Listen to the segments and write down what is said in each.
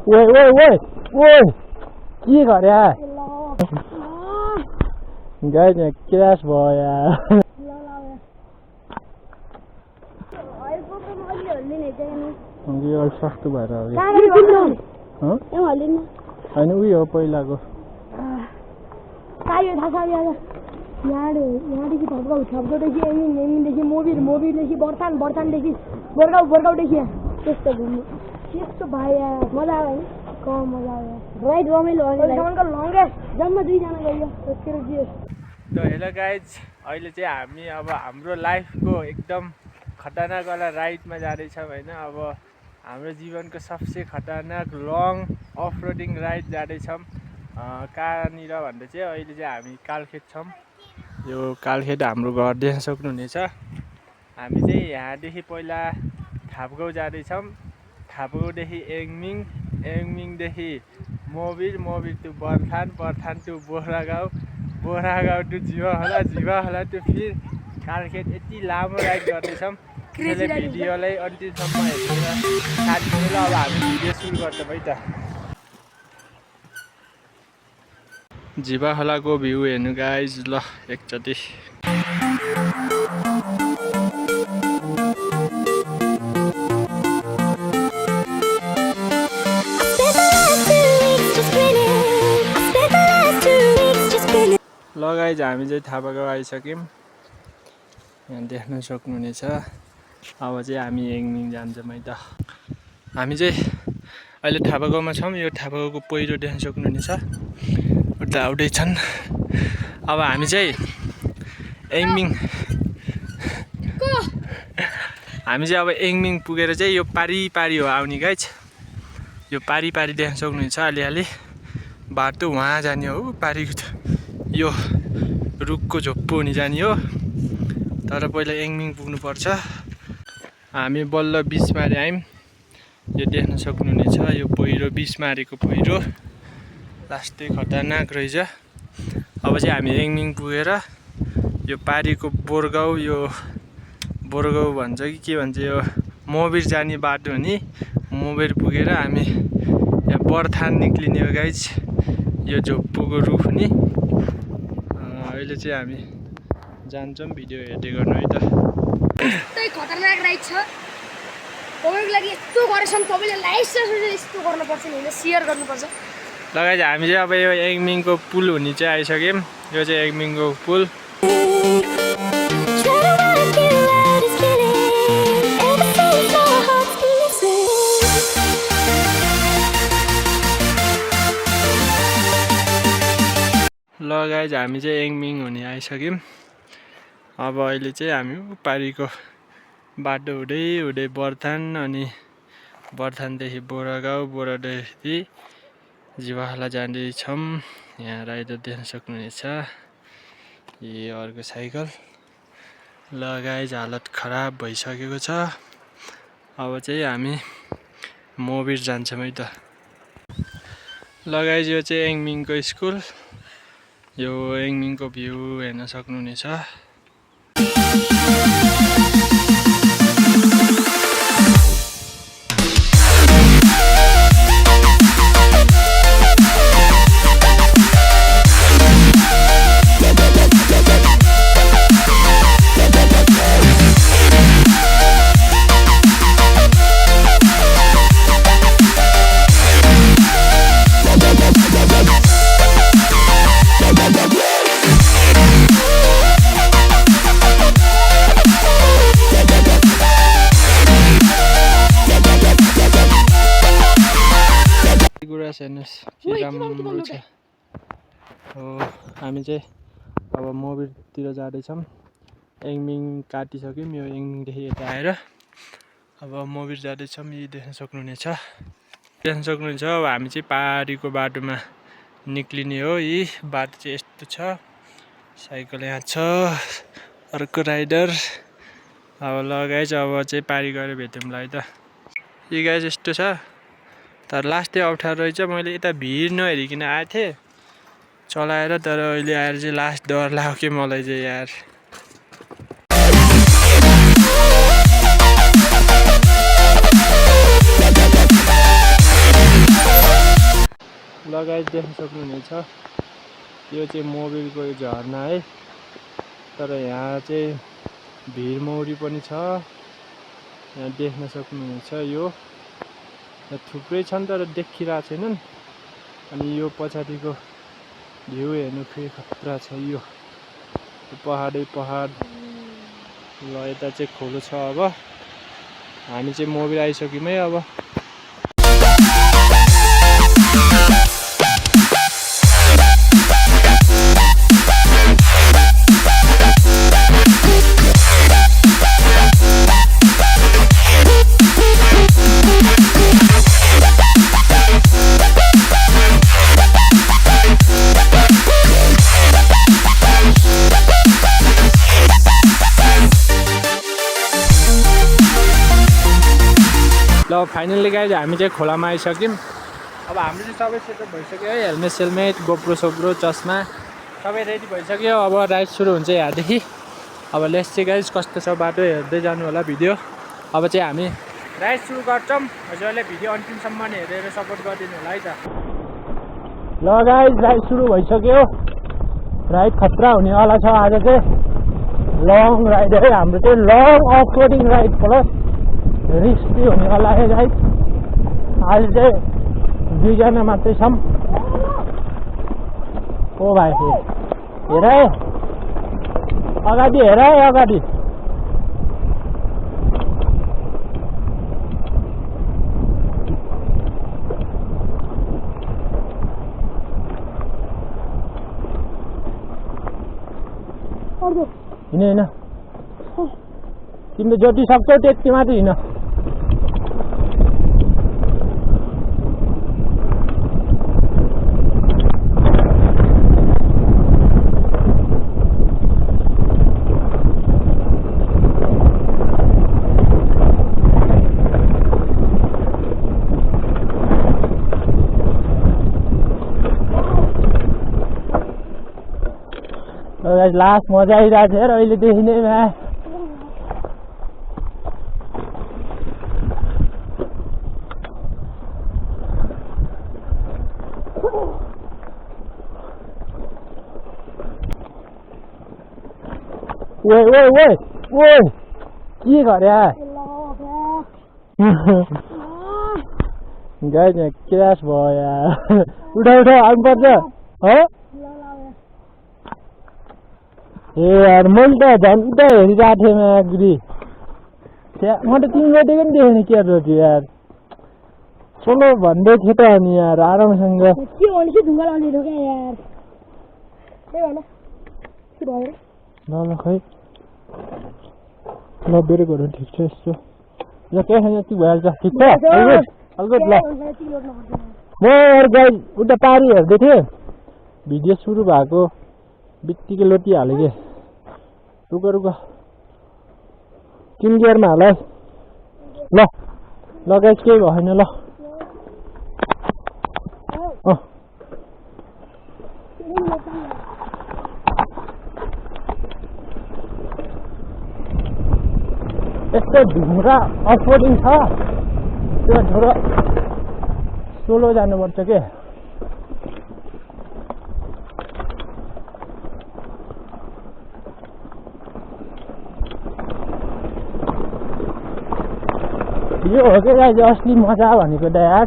ओए ओए ओए ओए के गरे गाइस यहाँ क्र्यास भयो यार यो सस्तो भएर होइन उयो हो पहिलाको यहाँदेखि थप्गाउँदेखि एमिङदेखि मोबिरदेखि बर्तानदेखि बोर्गाउँदेखि त्यस्तो घुम्नु त्यस्तो भयो मजा आयो है मजा आयो राइड रमाइलो लङ्गेस्ट जम्मा 2 जना गयो त हेलो गाइज अहिले चाहिँ हामी अब हाम्रो लाइफको एकदम खतरनाक वाला राइडमा जाँदैछौँ होइन अब हाम्रो जीवनको सबसे खतरनाक लङ अफ रोडिङ राइड जाँदैछौँ कहाँनिर भन्दा चाहिँ अहिले चाहिँ हामी कालखेत छौँ यो कालखेत हाम्रो घर देख्न सक्नुहुनेछ हामी चाहिँ यहाँदेखि पहिला थापगाउँ जाँदैछौँ थापगाउँदेखि एङमिङदेखि मोबिर टु बर्थान टु बोरागाउँ टु जिवाहला टु फिर कालखेत यति लामो राइड गर्दैछौँ त्यसले भिडियोलाई अन्तिमसम्म हेरेर साथ दिनु ल अब हामी भिडियो सुरु गर्छौँ है त जिवाहलाको भ्यू हेर्नु गाइज ल एकचोटि ल गाइज हामी चाहिँ थापागाउँ आइसक्यौँ यहाँ देख्न सक्नुहुनेछ अब चाहिँ हामी एङमिङ जान्छौँ है त हामी चाहिँ अहिले थापागाउँमा छौँ यो थापागाउँको पहिरो देख्न सक्नुहुनेछ उता आउँदैछन् अब हामी चाहिँ अब एङमिङ पुगेर चाहिँ यो पारी हो आउने गाइज यो पारी देख्न सक्नुहुन्छ अलिअलि बाटो वहाँ जाने हो पारीको यो रुखको झोप्पो हुने जाने हो तर पहिला एङमिङ पुग्नुपर्छ हामी बल्ल बिचमारे आयौँ यो देख्न सक्नुहुनेछ यो पहिरो बिचमारेको पहिरो लास्टै खतरनाक रहेछ अब चाहिँ हामी एङमिङ पुगेर यो पारीको बोरगाउँ भन्छ कि के भन्छ यो मोबिर जाने बाटो हो नि मोबिर पुगेर हामी यहाँ बर्थान निक्लिने हो गाइज यो झोप्पोको रुख नि अहिले चाहिँ हामी जान्छौँ भिडियो हेर्दै गर्नु है त यस्तै खतरनाक राइड छ तपाईँको लागि यस्तो गरेछौँ तपाईँले लाइक यस्तो गर्नुपर्छ नि सेयर गर्नुपर्छ लगाइ हामी चाहिँ अब यो एङमिङको पुल हुने चाहिँ आइसक्यौँ यो चाहिँ एङमिङको पुल ल गाइज हामी चाहिँ एङमिङ हुने आइसक्यौँ अब अहिले चाहिँ हामी पारीको बाटो हुँदै बर्थान अनि बर्थानदेखि बोरादेखि जिवाहला जाँदैछौँ यहाँ राइडर देख्न सक्नुहुनेछ यो अर्को साइकल ल गाइज हालत खराब भइसकेको छ अब चाहिँ हामी मोबिर जान्छौँ है त ल गाइज यो चाहिँ एङमिङको स्कुल यो एङमिङको भ्यू हेर्न सक्नुहुनेछ हेर्नुहोस् के राम्रो छ हो हामी चाहिँ अब मोबिरतिर जाँदैछौँ एङमिङ काटिसक्यौँ यो एङमिङदेखि यता आएर अब मोबिर जाँदैछौँ यी देख्न सक्नुहुनेछ अब हामी चाहिँ पारीको बाटोमा निक्लिने हो यी बाटो चाहिँ यस्तो छ साइकल यहाँ छ अर्को राइडर अब ल गाइज अब चाहिँ पारी गएर भेटौँला है त यी गाइज यस्तो छ तर लास्ट चाहिँ अप्ठ्यारो रहेछ मैले यता भिड नहेरिकन आएको थिएँ चलाएर तर अहिले आएर चाहिँ लास्ट डर लाग्यो कि मलाई चाहिँ यार लगायत देख्न सक्नुहुनेछ यो चाहिँ मोबिलको झरना है। तर यहाँ चाहिँ भिरमौरी पनि छ, यहाँ देख्न सक्नुहुनेछ। यो थुप्रै छन् तर देखिरहेको छैनन्। अनि यो पछाडिको भ्यू हेर्नु फेरि खतरा छ। यो पहाडै पहाड। ल यता चाहिँ खोलो छ। अब हामी चाहिँ मोबिल आइसक्यौँ है। अब ल फाइनल्ली गाइज हामी चाहिँ खोलामा आइसक्यौँ। अब हाम्रो चाहिँ सबै सेटअप भइसक्यो है। हेलमेट सेलमेट गोप्रो सोप्रो चस्मा सबै रेडी भइसक्यो। अब राइड सुरु हुन्छ यहाँदेखि। अब लेट्स चाहिँ गाइज कस्तो छ बाटो हेर्दै जानु होला भिडियो। अब चाहिँ हामी राइड सुरु गर्छौँ। हजुरहरूले भिडियो अन्तिमसम्म हेरेर सपोर्ट गरिदिनु होला है त। ल गाइज राइड सुरु भइसक्यो। राइड खतरा हुनेवाला छ आज चाहिँ। लङ राइड है हाम्रो चाहिँ। Long off roading ride plus risk भी होने वाला है गाइस। आज चाहिँ 2 जना मात्रै छौँ। ओ भाइ हेर है अगाडि, हेर है अगाडि। हिँड हिँड तिमीले जति सक्छौ त्यति मात्रै हिँड। लास्ट मजा आइरहेको थियो र अहिलेदेखि नै ओए ओए ओए ओए के गरे गाइस यहाँ क्रास भयो यार। उठा उठा आउनुपर्छ हो। ए यार मैले त झन् उता हेरिरहेको थिएँ म्याग्री। म त 3 रोटीको पनि देखेँ नि के रोटी यार। चलो भन्दै थियो त अनि यार आरामसँग के भनेपछि ढुङ्गा लाउने ढोका यार। के भन के भयो ल ल खै ल बेरे गर्नु ठिक छ यस्तो। ल के छैन यति भइहाल्छ ठिक छ। अलगुड ल म यार गाइस उता पारी हेर्दै थिएँ। भिडियो सुरु भएको बित्तिकै लोटिहाल्यो के। रुक रुक 3 गियरमा हाल है। ल ल गाइस केही भएन ल। यस्तो ढुङ्गा अफरोडिङ छ त्यो थोरो सोलो जानुपर्छ के। यो हो कि गाइस असली मजा भनेको त यार।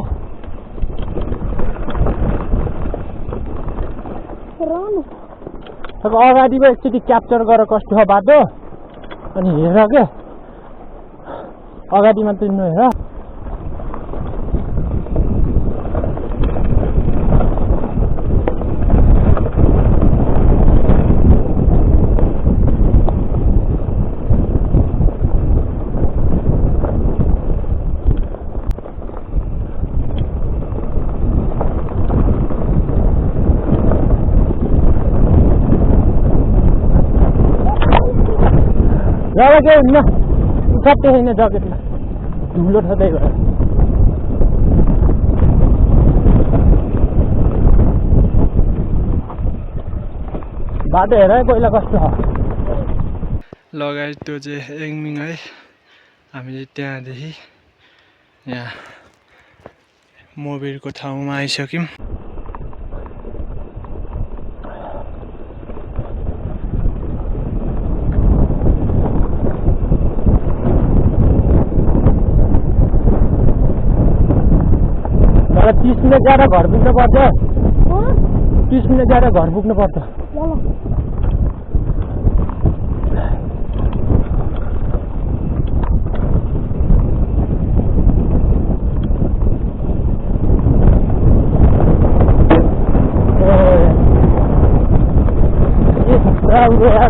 अब अगाडिको एकचोटि क्याप्चर गरेर कस्तो छ बाटो अनि हेर के अगाडि मात्रै नहेर। ल के हुन्न सबै छैन जकेटमा धुलो छ त्यही भएर। बाटो हेर पहिला कस्तो छ। लगायत त्यो चाहिँ एङमिङ है। हामीले त्यहाँदेखि यहाँ मोबिलको ठाउँमा आइसक्यौँ। मलाई 30 मिनट ज्यादा घर पुग्नु पर्छ। 30 मिनट ज्यादा घर पुग्नु पर्छ।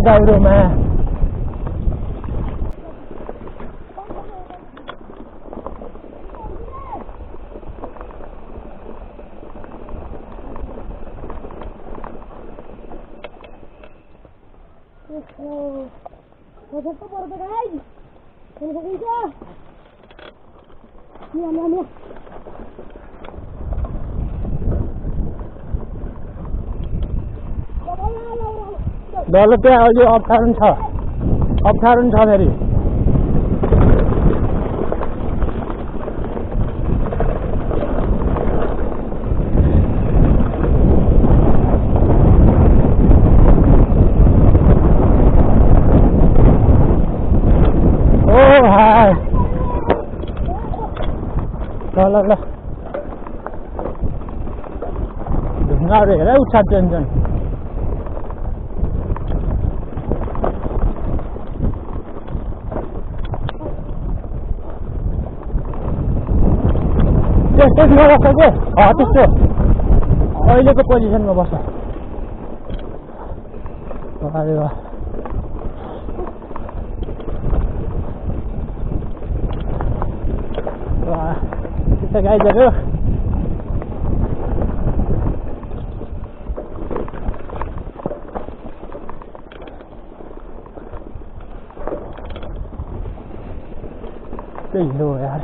दाउरोमा ल त्यहाँ अलि अप्ठ्यारो छ फेरि। ओ हाय ल ढुङ्गाहरू हेर उठा टेन्सन। त्यसमा बस्छ के त्यस्तो अहिलेको पोजिसनमा बस्छ। अरे वाह त्यस्तो गाइजहरू त्यही हो यार।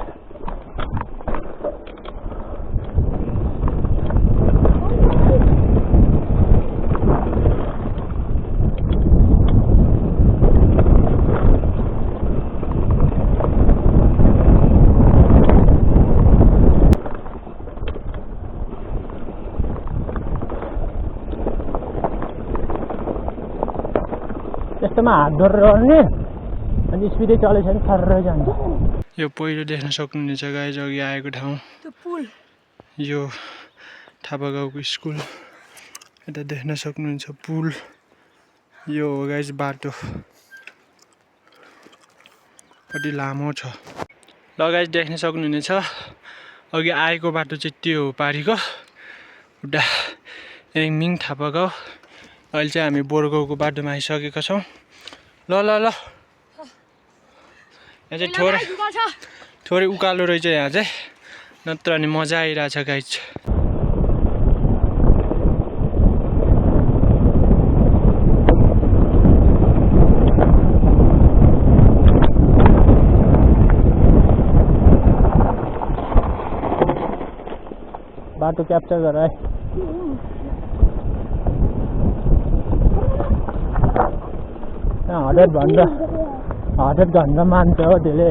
यस्तोमा हात धरेर गर्ने अनि स्पिडै चलेछ भने फर्र जान्छ। यो पहिलो देख्न सक्नुहुनेछ गाइज अघि आएको ठाउँ यो थापागाउँको स्कुल। यता देख्न सक्नुहुन्छ पुल। यो हो गाइज बाटो कति लामो छ। ल गाइज देख्न सक्नुहुनेछ अघि आएको बाटो चाहिँ त्यो हो पारीको उडा एङमिङ थापागाउँ। अहिले चाहिँ हामी बोरगाउँको बाटोमा आइसकेका छौँ। ल ल ल यहाँ चाहिँ थोरै उकालो रहेछ यहाँ चाहिँ, नत्र अनि मजा आइरहेछ गाइज। बाटो क्याप्चर गर है। हटेर भन्दा मान्छ हो त्यसले।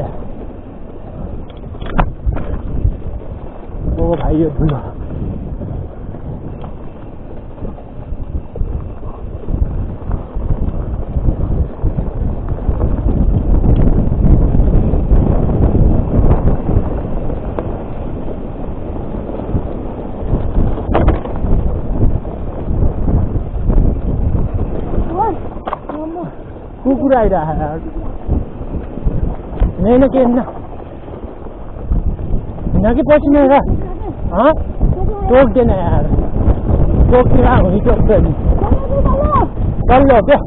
ओ भाइ यो ठुलो कुकुर आइरहेको नहीं के कि पसीना है टोक देना यार, टोक के हुई टोक देनी चल लो क्या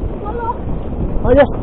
और जस्ट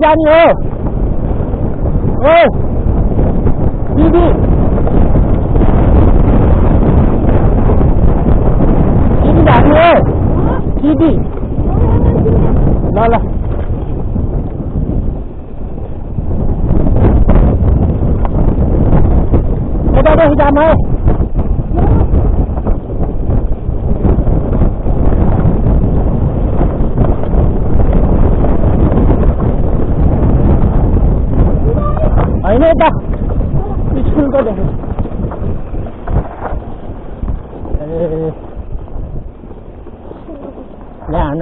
जाने हो ओ दिदी दिदी जाने हो दिदी ल ल यतादेखि जामा होइन यता स्कुलको देखि ए ल्यान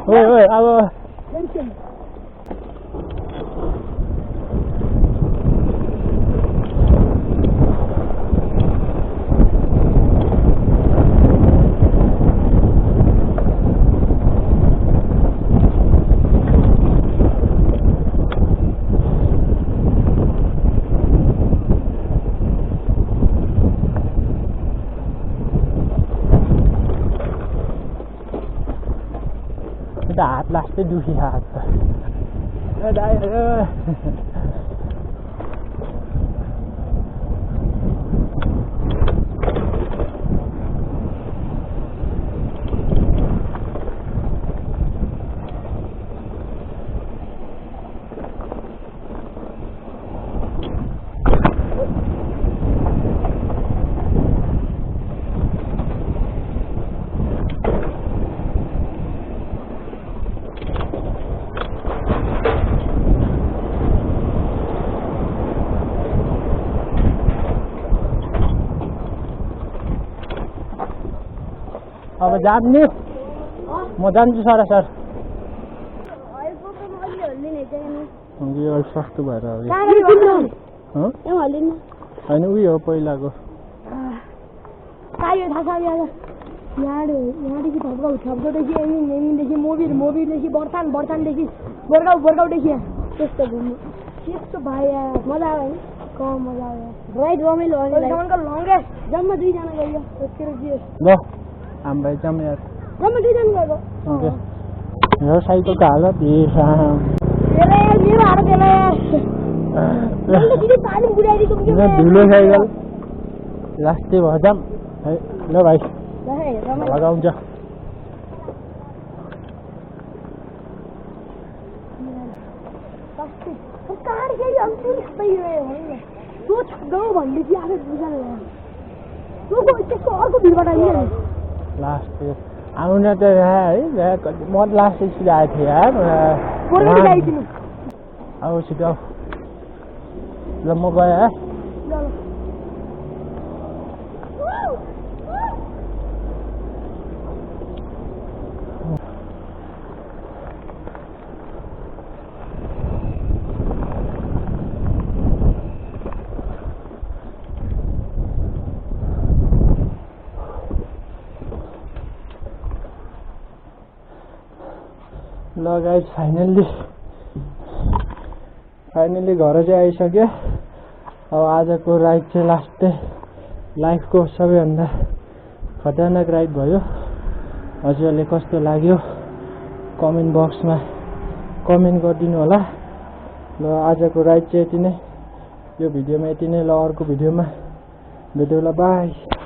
ओए ओए अब हात लास्टै दुखी हात अब जान्ने म जान्छु सर यो सस्तो भएर होइन उयो हो पहिलाको यहाँदेखि थप्गाउँदेखि एमिङदेखि मोबिरदेखि बर्तानदेखि वर्काउदेखि त्यस्तो घुम्नु त्यस्तो भाइ मजा आयो है मजा आयो राइड रमाइलो लङ्गेस्ट जम्मा 2 जना गयो ल हम भाइ जम्मा यार जम्मा 2 जना गएको यो साइकलको हालत मेरो हालत धुलो साइकल लास्टै भजाम है ल भाइ लगाउँछ गाउँ भनेदेखि आफै बुझाले त्यसको अर्को भिडबाट लास्ट आउन त है म लास्ट स्कुल आएको थिएँ यार अब छिटो ल म गएँ है ल गाइस फाइनली घर चाहिँ आइसक्यो अब आजको राइड चाहिँ लास्टै लाइफको सबैभन्दा खतरनाक राइड भयो हजुरहरूले कस्तो लाग्यो कमेन्ट बक्समा कमेन्ट गरिदिनु होला ल आजको राइड चाहिँ यति नै यो भिडियोमा यति नै ल अर्को भिडियोमा भेटौँला बाई